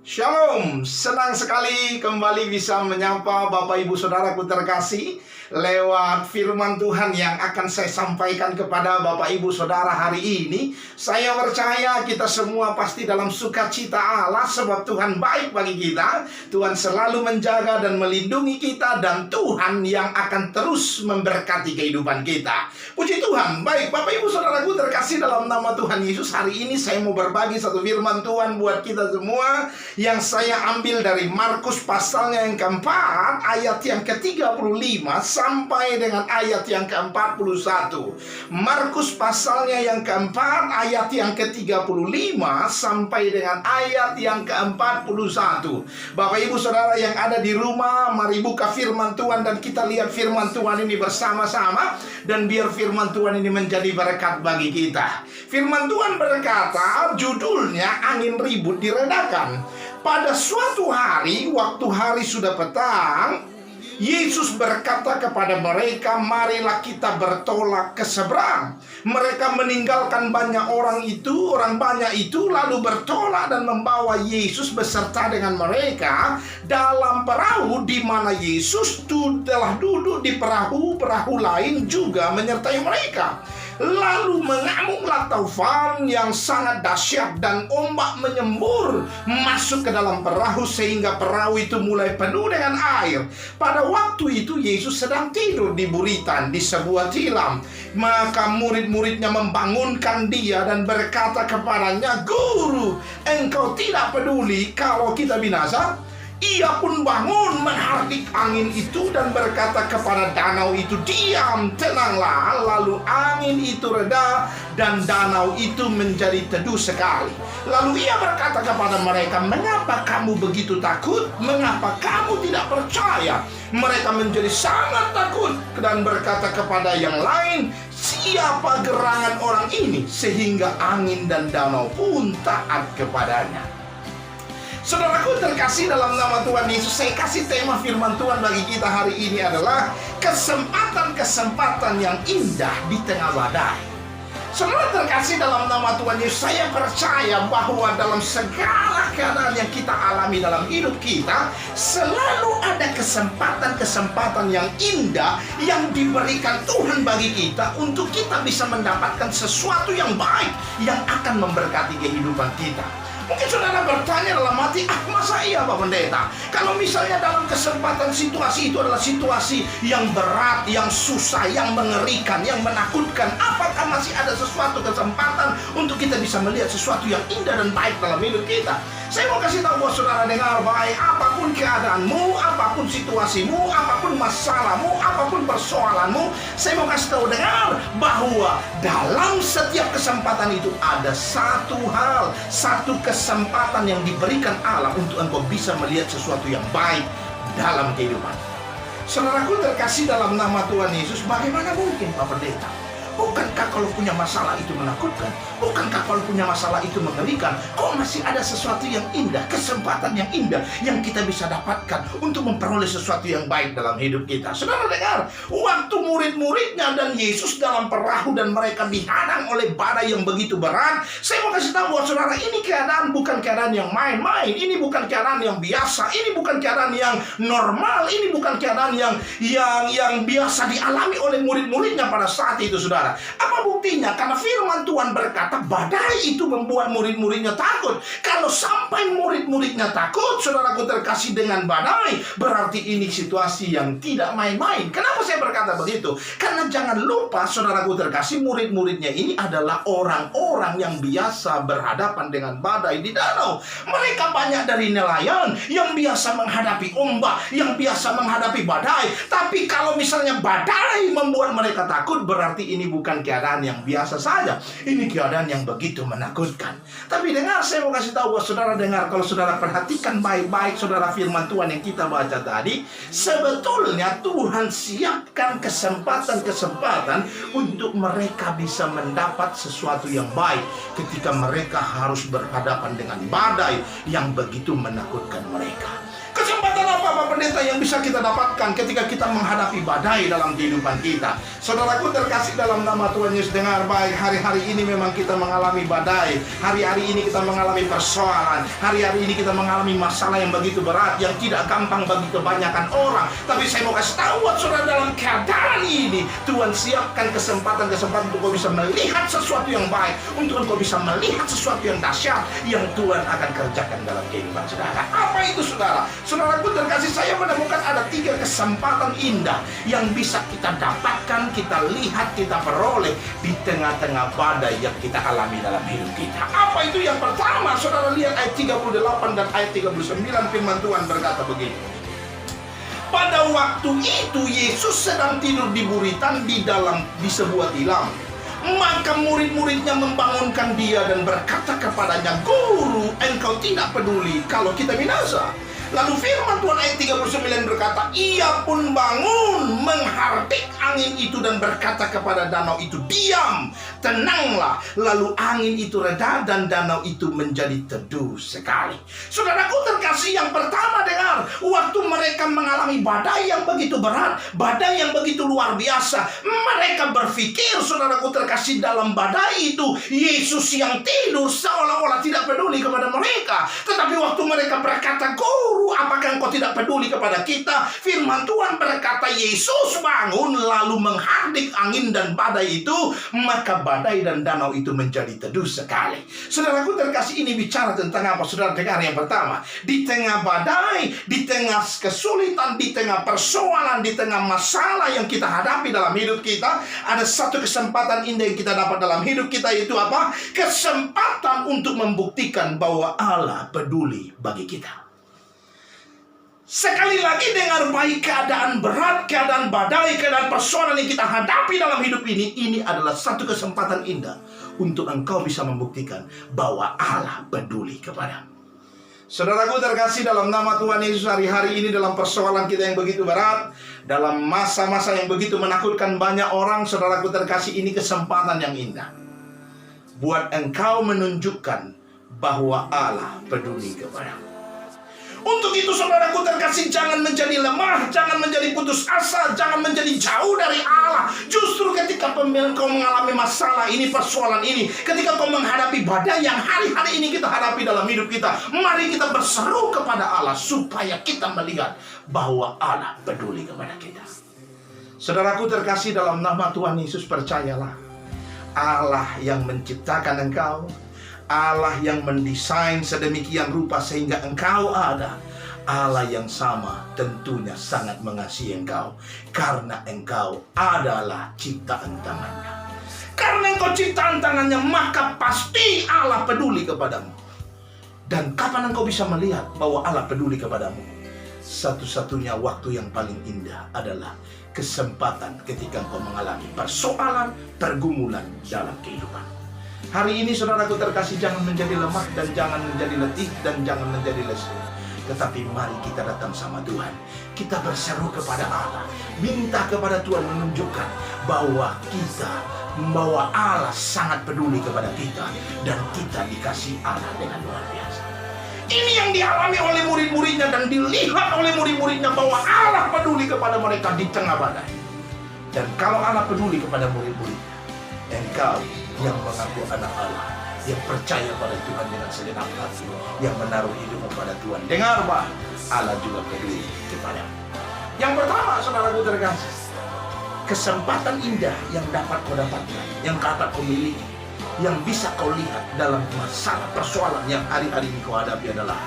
Shalom, senang sekali kembali bisa menyapa Bapak Ibu Saudaraku terkasih lewat firman Tuhan yang akan saya sampaikan kepada Bapak Ibu Saudara hari ini. Saya percaya kita semua pasti dalam sukacita Allah sebab Tuhan baik bagi kita. Tuhan selalu menjaga dan melindungi kita, dan Tuhan yang akan terus memberkati kehidupan kita. Puji Tuhan. Baik Bapak Ibu Saudaraku terkasih, dalam nama Tuhan Yesus, hari ini saya mau berbagi satu firman Tuhan buat kita semua yang saya ambil dari Markus pasalnya yang keempat, ayat yang ke-35 sampai dengan ayat yang ke-41. Markus pasalnya yang keempat, ayat yang ke-35 sampai dengan ayat yang ke-41. Bapak Ibu Saudara yang ada di rumah, mari buka firman Tuhan dan kita lihat firman Tuhan ini bersama-sama, dan biar firman Tuhan ini menjadi berkat bagi kita. Firman Tuhan berkata, judulnya Angin Ribut Diredakan. Pada suatu hari, waktu hari sudah petang, Yesus berkata kepada mereka, marilah kita bertolak ke seberang. Mereka meninggalkan orang banyak itu, lalu bertolak dan membawa Yesus beserta dengan mereka dalam perahu, di mana Yesus telah duduk di perahu lain juga menyertai mereka. Lalu mengamuklah taufan yang sangat dahsyat, dan ombak menyembur masuk ke dalam perahu sehingga perahu itu mulai penuh dengan air. Pada waktu itu Yesus sedang tidur di buritan di sebuah tilam. Maka murid-muridnya membangunkan dia dan berkata kepadanya, "Guru, engkau tidak peduli kalau kita binasa?" Ia pun bangun menghardik angin itu dan berkata kepada danau itu, "Diam, tenanglah." Lalu angin itu reda dan danau itu menjadi teduh sekali. Lalu ia berkata kepada mereka, "Mengapa kamu begitu takut? Mengapa kamu tidak percaya?" Mereka menjadi sangat takut dan berkata kepada yang lain, "Siapa gerangan orang ini sehingga angin dan danau pun taat kepadanya?" Saudaraku terkasih dalam nama Tuhan Yesus, saya kasih tema firman Tuhan bagi kita hari ini adalah kesempatan-kesempatan yang indah di tengah badai. Saudara terkasih dalam nama Tuhan Yesus, saya percaya bahwa dalam segala keadaan yang kita alami dalam hidup kita, selalu ada kesempatan-kesempatan yang indah yang diberikan Tuhan bagi kita untuk kita bisa mendapatkan sesuatu yang baik yang akan memberkati kehidupan kita. Mungkin saudara bertanya dalam hati, masa iya Pak Pendeta? Kalau misalnya dalam kesempatan situasi itu adalah situasi yang berat, yang susah, yang mengerikan, yang menakutkan, apakah masih ada sesuatu kesempatan untuk kita bisa melihat sesuatu yang indah dan baik dalam hidup kita? Saya mau kasih tahu buat saudara dengar baik, apapun keadaanmu, apapun situasimu, apapun masalahmu, apapun persoalanmu, saya mau kasih tahu dengar bahwa dalam setiap kesempatan itu ada satu hal, satu kesempatan yang diberikan Allah untuk engkau bisa melihat sesuatu yang baik dalam kehidupan. Saudaraku terkasih dalam nama Tuhan Yesus, bagaimana mungkin Pak Pendeta? Bukankah kalau punya masalah itu menakutkan? Bukankah kalau punya masalah itu mengerikan? Kok masih ada sesuatu yang indah, kesempatan yang indah yang kita bisa dapatkan untuk memperoleh sesuatu yang baik dalam hidup kita? Saudara dengar, waktu murid-muridnya dan Yesus dalam perahu dan mereka dihadang oleh badai yang begitu berat, saya mau kasih tahu buat saudara, ini keadaan bukan keadaan yang main-main, ini bukan keadaan yang biasa, ini bukan keadaan yang normal, ini bukan keadaan yang biasa dialami oleh murid-muridnya pada saat itu, saudara. Apa buktinya? Karena firman Tuhan berkata badai itu membuat murid-muridnya takut. Kalau sampai murid-muridnya takut, saudaraku terkasih, dengan badai, berarti ini situasi yang tidak main-main. Kenapa saya berkata begitu? Karena jangan lupa saudaraku terkasih, murid-muridnya ini adalah orang-orang yang biasa berhadapan dengan badai di danau. Mereka banyak dari nelayan yang biasa menghadapi ombak, yang biasa menghadapi badai. Tapi kalau misalnya badai membuat mereka takut, berarti ini bukan keadaan yang biasa saja. Ini keadaan yang begitu menakutkan. Tapi dengar, saya mau kasih tahu buat saudara dengar, kalau saudara perhatikan baik-baik saudara firman Tuhan yang kita baca tadi, sebetulnya Tuhan siapkan kesempatan-kesempatan untuk mereka bisa mendapat sesuatu yang baik ketika mereka harus berhadapan dengan badai yang begitu menakutkan mereka. Kesempatan apa Bapak Pendeta, yang bisa kita dapatkan ketika kita menghadapi badai dalam kehidupan kita? Saudaraku terkasih dalam nama Tuhan Yesus, dengar baik. Hari-hari ini memang kita mengalami badai. Hari-hari ini kita mengalami persoalan. Hari-hari ini kita mengalami masalah yang begitu berat, yang tidak gampang bagi kebanyakan orang. Tapi saya mau kasih tahu buat saudara, dalam keadaan ini Tuhan siapkan kesempatan-kesempatan untuk kau bisa melihat sesuatu yang baik, untuk kau bisa melihat sesuatu yang dahsyat yang Tuhan akan kerjakan dalam kehidupan saudara. Apa itu saudara? Saudaraku terkasih, saya menemukan ada 3 kesempatan indah yang bisa kita dapatkan, kita lihat, kita peroleh di tengah-tengah badai yang kita alami dalam hidup kita. Apa itu? Yang pertama, saudara lihat ayat 38 dan ayat 39, firman Tuhan berkata begini. Pada waktu itu Yesus sedang tidur di buritan di sebuah tilam. Maka murid-muridnya membangunkan dia dan berkata kepadanya, "Guru, engkau tidak peduli kalau kita binasa." Lalu firman Tuhan ayat 39 berkata, ia pun bangun menghardik angin itu dan berkata kepada danau itu, "Diam, tenanglah." Lalu angin itu reda dan danau itu menjadi teduh sekali. Saudaraku terkasih, yang pertama dengar, waktu mereka mengalami badai yang begitu berat, badai yang begitu luar biasa, mereka berpikir, saudaraku terkasih, dalam badai itu Yesus yang tidur seolah-olah tidak peduli kepada mereka. Tetapi waktu mereka berkata, "Guru, apakah engkau tidak peduli kepada kita?" Firman Tuhan berkata, Yesus bangun lalu menghardik angin dan badai itu, maka badai dan danau itu menjadi teduh sekali. Saudaraku terkasih, ini bicara tentang apa? Saudara dengar, yang pertama, di tengah badai, di tengah kesulitan, di tengah persoalan, di tengah masalah yang kita hadapi dalam hidup kita, ada satu kesempatan indah yang kita dapat dalam hidup kita, yaitu apa? Kesempatan untuk membuktikan bahwa Allah peduli bagi kita. Sekali lagi dengar baik, keadaan berat, keadaan badai, keadaan persoalan yang kita hadapi dalam hidup ini adalah satu kesempatan indah untuk engkau bisa membuktikan bahwa Allah peduli kepadamu. Saudaraku terkasih dalam nama Tuhan Yesus, hari-hari ini dalam persoalan kita yang begitu berat, dalam masa-masa yang begitu menakutkan banyak orang, saudaraku terkasih, ini kesempatan yang indah buat engkau menunjukkan bahwa Allah peduli kepadamu. Untuk itu saudaraku terkasih, jangan menjadi lemah, jangan menjadi putus asa, jangan menjadi jauh dari Allah. Justru ketika kau mengalami masalah ini, persoalan ini, ketika kau menghadapi badai yang hari-hari ini kita hadapi dalam hidup kita, mari kita berseru kepada Allah supaya kita melihat bahwa Allah peduli kepada kita. Saudaraku terkasih dalam nama Tuhan Yesus, percayalah, Allah yang menciptakan engkau, Allah yang mendesain sedemikian rupa sehingga engkau ada, Allah yang sama tentunya sangat mengasihi engkau, karena engkau adalah ciptaan tangannya. Karena engkau ciptaan tangannya, maka pasti Allah peduli kepadamu. Dan kapan engkau bisa melihat bahwa Allah peduli kepadamu? Satu-satunya waktu yang paling indah adalah kesempatan ketika engkau mengalami persoalan, pergumulan dalam kehidupan. Hari ini saudaraku terkasih, jangan menjadi lemah dan jangan menjadi letih dan jangan menjadi lesu. Tetapi mari kita datang sama Tuhan, kita berseru kepada Allah, minta kepada Tuhan menunjukkan bahwa Allah sangat peduli kepada kita dan kita dikasih Allah dengan luar biasa. Ini yang dialami oleh murid-muridnya dan dilihat oleh murid-muridnya bahwa Allah peduli kepada mereka di tengah badai. Dan kalau Allah peduli kepada murid-muridnya, engkau yang mengaku anak Allah, yang percaya pada Tuhan dengan segenap hati, yang menaruh hidupmu pada Tuhan, dengar Pak, Allah juga peduli kepada. Yang pertama saudaraku terkasih, kesempatan indah yang dapat kau dapatkan, yang dapat kau miliki, yang bisa kau lihat dalam masalah persoalan yang hari-hari ini kau hadapi adalah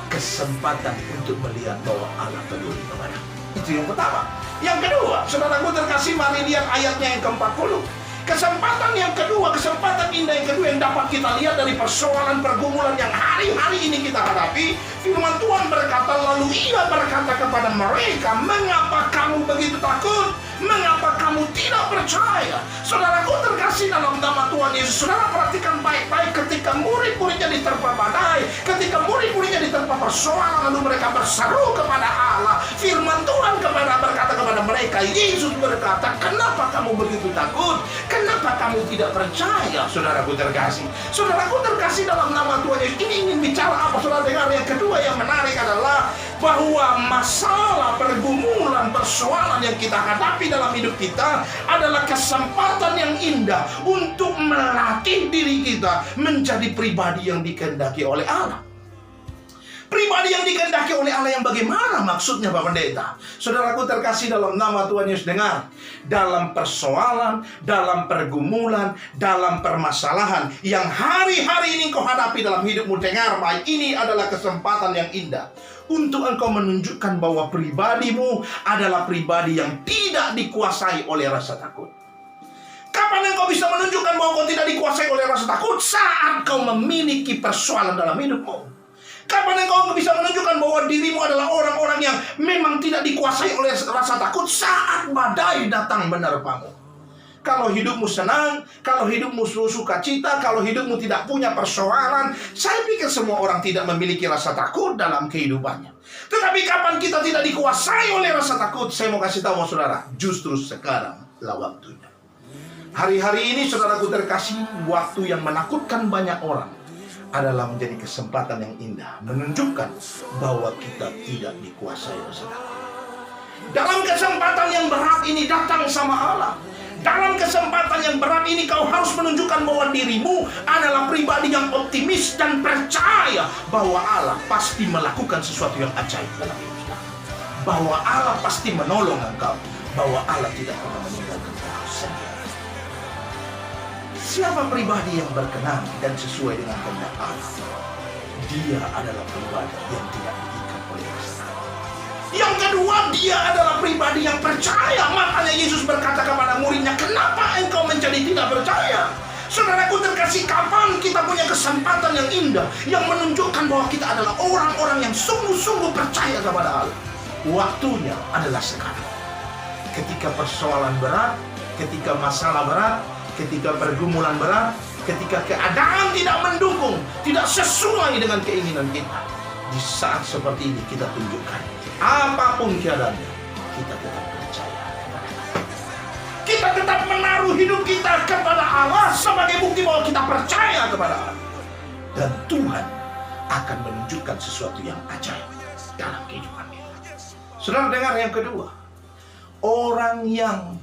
kesempatan untuk melihat bahwa Allah peduli kepada. Itu yang pertama. Yang kedua, saudaraku terkasih, mari lihat ayatnya yang ke-40. Kesempatan yang kedua, kesempatan indah yang kedua yang dapat kita lihat dari persoalan pergumulan yang hari-hari ini kita hadapi. Firman Tuhan berkata, lalu ia berkata kepada mereka, "Mengapa kamu begitu takut? Mengapa kamu tidak percaya?" Saudaraku terkasih dalam nama Tuhan Yesus, saudara perhatikan baik-baik ketika murid-muridnya diterpa badai, ketika murid-muridnya diterpa persoalan, lalu mereka berseru kepada Allah. Firman Tuhan berkata kepada mereka, Yesus berkata, "Kenapa kamu begitu takut? Kenapa kamu tidak percaya?" Saudaraku terkasih dalam nama Tuhan Yesus, ini ingin bicara apa? Saudara dengar, yang kedua yang menarik adalah bahwa masalah, pergumulan, persoalan yang kita hadapi dalam hidup kita adalah kesempatan yang indah untuk melatih diri kita menjadi pribadi yang dikehendaki oleh Allah. Pribadi yang dikehendaki oleh Allah yang bagaimana maksudnya Pak Pendeta? Saudaraku terkasih dalam nama Tuhan Yesus, dengar. Dalam persoalan, dalam pergumulan, dalam permasalahan yang hari-hari ini kau hadapi dalam hidupmu, dengar baik, ini adalah kesempatan yang indah untuk engkau menunjukkan bahwa pribadimu adalah pribadi yang tidak dikuasai oleh rasa takut. Kapan engkau bisa menunjukkan bahwa kau tidak dikuasai oleh rasa takut? Saat kau memiliki persoalan dalam hidupmu. Kapan engkau bisa menunjukkan bahwa dirimu adalah orang-orang yang memang tidak dikuasai oleh rasa takut? Saat badai datang menerpamu. Kalau hidupmu senang, kalau hidupmu sukacita, kalau hidupmu tidak punya persoalan, saya pikir semua orang tidak memiliki rasa takut dalam kehidupannya. Tetapi kapan kita tidak dikuasai oleh rasa takut? Saya mau kasih tahu saudara, justru sekarang lah waktunya. Hari-hari ini saudaraku terkasih, waktu yang menakutkan banyak orang adalah menjadi kesempatan yang indah menunjukkan bahwa kita tidak dikuasai oleh takut. Dalam kesempatan yang berat ini datang sama Allah. Dalam kesempatan yang berat ini kau harus menunjukkan bahwa dirimu adalah pribadi yang optimis dan percaya bahwa Allah pasti melakukan sesuatu yang ajaib dalam hidup kita. Bahwa Allah pasti menolong engkau. Bahwa Allah tidak pernah meninggalkan engkau sendiri. Siapa pribadi yang berkenan dan sesuai dengan kehendak Allah? Dia adalah pribadi yang tidak diikat oleh rasa takut. Yang kedua, dia adalah pribadi yang percaya. Makanya Yesus berkata kepada muridnya, kenapa engkau menjadi tidak percaya? Saudaraku terkasih, kapan kita punya kesempatan yang indah yang menunjukkan bahwa kita adalah orang-orang yang sungguh-sungguh percaya kepada Allah? Waktunya adalah sekarang. Ketika persoalan berat, ketika masalah berat, ketika pergumulan berat, ketika keadaan tidak mendukung, tidak sesuai dengan keinginan kita, di saat seperti ini kita tunjukkan apapun keadaannya, kita tetap percaya kepada Allah. Kita tetap menaruh hidup kita kepada Allah sebagai bukti bahwa kita percaya kepada Allah. Dan Tuhan akan menunjukkan sesuatu yang ajaib dalam kehidupan kita. Saudara dengar yang kedua, orang yang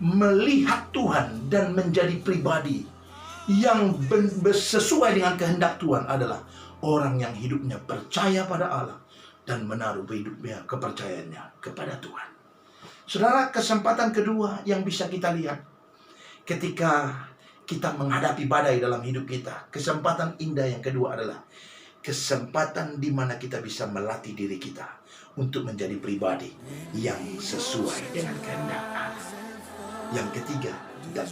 melihat Tuhan dan menjadi pribadi yang sesuai dengan kehendak Tuhan adalah orang yang hidupnya percaya pada Allah dan menaruh hidupnya, kepercayaannya kepada Tuhan. Saudara, kesempatan kedua yang bisa kita lihat ketika kita menghadapi badai dalam hidup kita, kesempatan indah yang kedua adalah kesempatan di mana kita bisa melatih diri kita untuk menjadi pribadi yang sesuai dengan kehendak Allah. Yang ketiga dan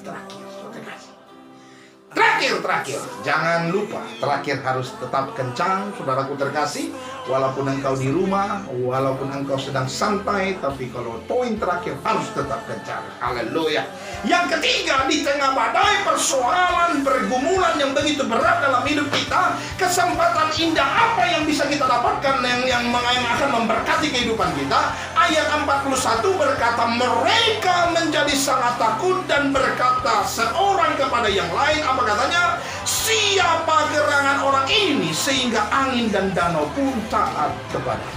terakhir, jangan lupa, terakhir harus tetap kencang, saudaraku terkasih. Walaupun engkau di rumah, walaupun engkau sedang santai, tapi kalau poin terakhir harus tetap kencang. Haleluya. Yang ketiga, di tengah badai, persoalan, pergumulan yang begitu berat dalam hidup kita, kesempatan indah apa yang bisa kita dapatkan yang akan memberkati kehidupan kita? Ayat 41 berkata, mereka menjadi sangat takut dan berkata seorang kepada yang lain, apa katanya? Siapa gerangan orang ini sehingga angin dan danau pun taat kepadanya.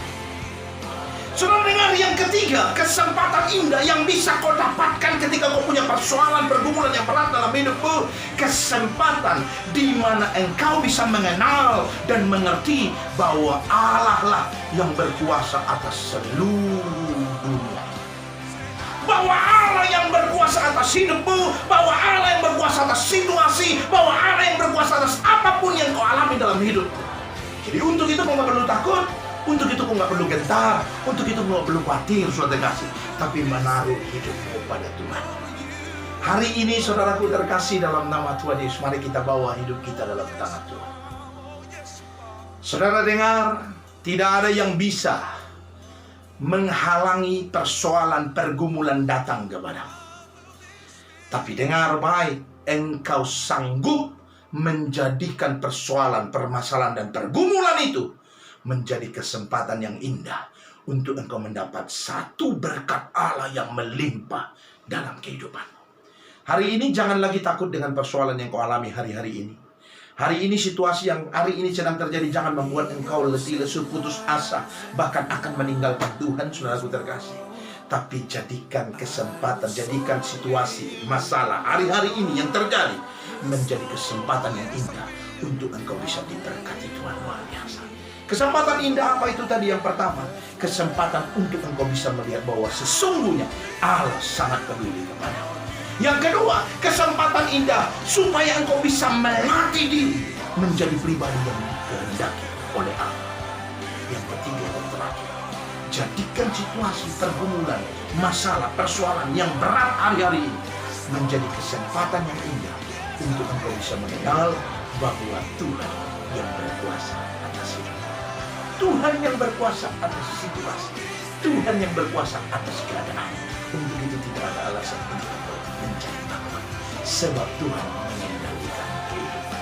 Saudara dengar yang ketiga, kesempatan indah yang bisa kau dapatkan ketika kau punya persoalan, pergumulan yang berat dalam hidupmu. Kesempatan di mana engkau bisa mengenal dan mengerti bahwa Allah lah yang berkuasa atas seluruh dunia. Bahwa Allah yang berkuasa atas hidupmu, bahwa Allah yang berkuasa atas situasi, bahwa Allah yang berkuasa atas apapun yang kau alami dalam hidupmu. Jadi untuk itu kau nggak perlu takut, untuk itu kau nggak perlu gentar, untuk itu kau nggak perlu khawatir, saudara terkasih, tapi menaruh hidupmu pada Tuhan. Hari ini saudaraku terkasih dalam nama Tuhan Yesus, mari kita bawa hidup kita dalam tangan Tuhan. Saudara dengar, tidak ada yang bisa menghalangi persoalan pergumulan datang kepadamu. Tapi dengar baik, engkau sanggup menjadikan persoalan, permasalahan dan pergumulan itu menjadi kesempatan yang indah untuk engkau mendapat satu berkat Allah yang melimpah dalam kehidupanmu. Hari ini jangan lagi takut dengan persoalan yang kau alami hari-hari ini. Hari ini situasi yang hari ini sedang terjadi jangan membuat engkau letih, lesu, putus asa, bahkan akan meninggalkan Tuhan, saudaraku terkasih. Tapi jadikan kesempatan, jadikan situasi, masalah hari-hari ini yang terjadi menjadi kesempatan yang indah untuk engkau bisa diberkati Tuhan luar biasa. Kesempatan indah apa itu tadi? Yang pertama, kesempatan untuk engkau bisa melihat bahwa sesungguhnya Allah sangat peduli kepadamu. Yang kedua, kesempatan indah supaya engkau bisa melatih diri menjadi pribadi yang dikehendaki oleh Allah. Yang ketiga dan terakhir, jadikan situasi pergumulan, masalah, persoalan yang berat hari-hari ini menjadi kesempatan yang indah untuk engkau bisa mengenal bahwa Tuhan yang berkuasa atas hidup. Tuhan yang berkuasa atas situasi. Tuhan yang berkuasa atas keadaan. Untuk itu tidak ada alasan untuk engkau mencari takut, sebab Tuhan mengendalikan kehidupan.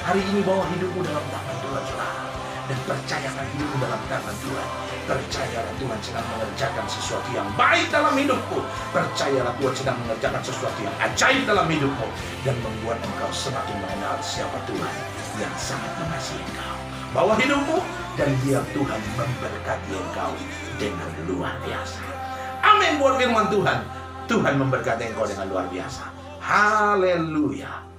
Hari ini bawa hidupmu dalam tangan Tuhan, saudara, dan percayakan hidupmu dalam tangan Tuhan. Percayalah Tuhan sedang mengerjakan sesuatu yang baik dalam hidupmu. Percayalah Tuhan sedang mengerjakan sesuatu yang ajaib dalam hidupmu, dan membuat engkau semakin mengenal siapa Tuhan yang sangat mengasihi engkau. Bawa hidupmu dan biar Tuhan memberkati engkau dengan luar biasa. Amin buat firman Tuhan. Tuhan memberkati engkau dengan luar biasa. Haleluya.